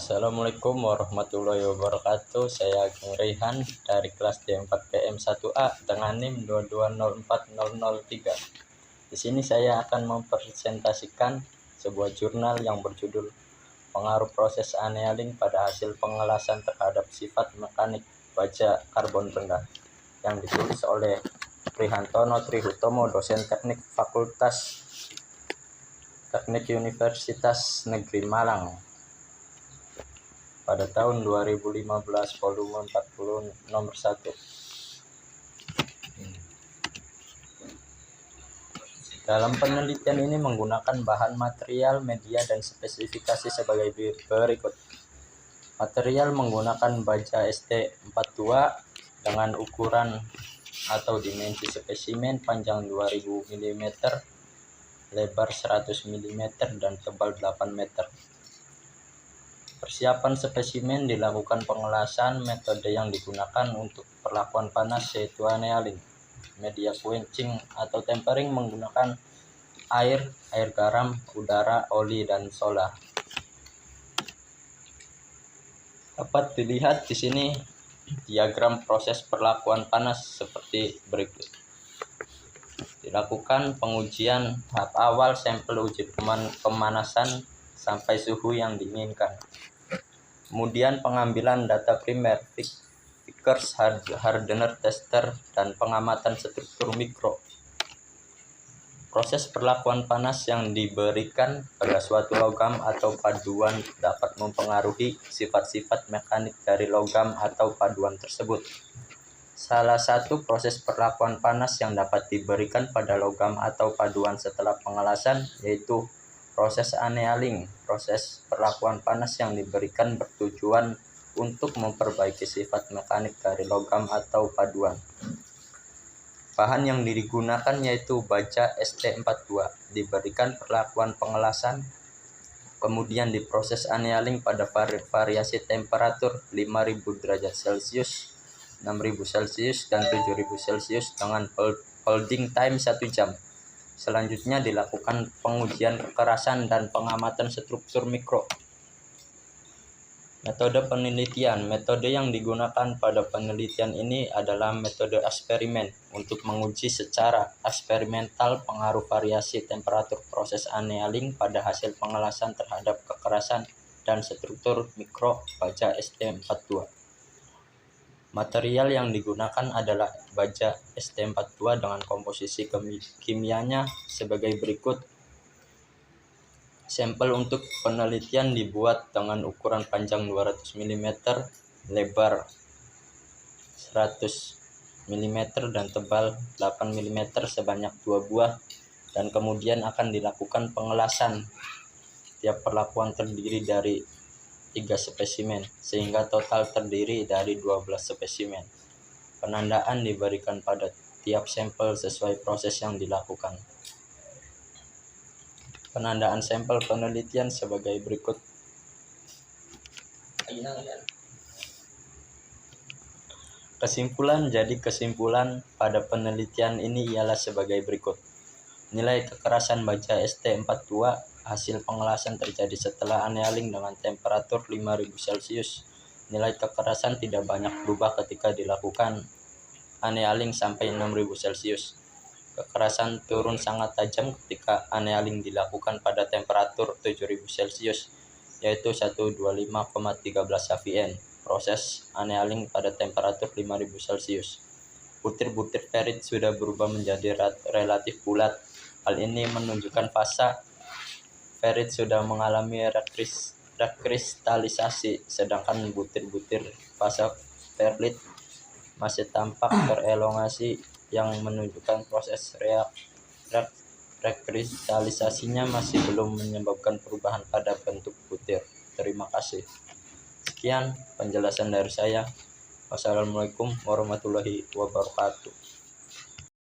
Assalamualaikum warahmatullahi wabarakatuh. Saya Agung Rehan dari kelas D4PM1A dengan NIM 2204003. Di sini saya akan mempresentasikan sebuah jurnal yang berjudul Pengaruh Proses Annealing pada Hasil Pengelasan Terhadap Sifat Mekanik Baja Karbon Rendah, yang ditulis oleh Prihantono Trihutomo, dosen teknik Fakultas Teknik Universitas Negeri Malang, pada tahun 2015, volume 40 nomor 1. Dalam penelitian ini menggunakan bahan material, media, dan spesifikasi sebagai berikut. Material menggunakan baja ST42 dengan ukuran atau dimensi spesimen panjang 2000 mm, lebar 100 mm, dan tebal 8 meter. Persiapan spesimen dilakukan pengelasan. Metode yang digunakan untuk perlakuan panas yaitu annealing. Media quenching atau tempering menggunakan air garam, udara, oli, dan soda. Dapat dilihat di sini diagram proses perlakuan panas seperti berikut. Dilakukan pengujian tahap awal, sampel uji pemanasan sampai suhu yang diinginkan. Kemudian pengambilan data primer, Vickers hardener tester, dan pengamatan struktur mikro. Proses perlakuan panas yang diberikan pada suatu logam atau paduan dapat mempengaruhi sifat-sifat mekanik dari logam atau paduan tersebut. Salah satu proses perlakuan panas yang dapat diberikan pada logam atau paduan setelah pengelasan yaitu proses annealing. Proses perlakuan panas yang diberikan bertujuan untuk memperbaiki sifat mekanik dari logam atau paduan. Bahan yang digunakan yaitu baja ST42. Diberikan perlakuan pengelasan, kemudian diproses annealing pada variasi temperatur 5000 derajat Celcius, 6000 Celcius, dan 7000 Celcius dengan holding time 1 jam. Selanjutnya dilakukan pengujian kekerasan dan pengamatan struktur mikro. Metode penelitian. Metode yang digunakan pada penelitian ini adalah metode eksperimen untuk menguji secara eksperimental pengaruh variasi temperatur proses annealing pada hasil pengelasan terhadap kekerasan dan struktur mikro baja ST42. Material yang digunakan adalah baja ST42 dengan komposisi kimianya sebagai berikut. Sampel untuk penelitian dibuat dengan ukuran panjang 200 mm, lebar 100 mm, dan tebal 8 mm sebanyak 2 buah, dan kemudian akan dilakukan pengelasan. Tiap perlakuan terdiri dari 3 spesimen, sehingga total terdiri dari 12 spesimen. Penandaan diberikan pada tiap sampel sesuai proses yang dilakukan. Penandaan sampel penelitian sebagai berikut. Kesimpulan. Jadi kesimpulan pada penelitian ini ialah sebagai berikut. Nilai kekerasan baja ST42 hasil pengelasan terjadi setelah annealing dengan temperatur 5000 Celcius. Nilai kekerasan tidak banyak berubah ketika dilakukan annealing sampai 6000 Celcius. Kekerasan turun sangat tajam ketika annealing dilakukan pada temperatur 7000 Celcius, yaitu 125,13 AVN. Proses annealing pada temperatur 5000 Celcius. Butir-butir ferit sudah berubah menjadi relatif bulat. Hal ini menunjukkan fase ferit sudah mengalami rekristalisasi, sedangkan butir-butir fase ferit masih tampak terelongasi, yang menunjukkan proses rekristalisasinya masih belum menyebabkan perubahan pada bentuk butir. Terima kasih. Sekian penjelasan dari saya. Wassalamualaikum warahmatullahi wabarakatuh.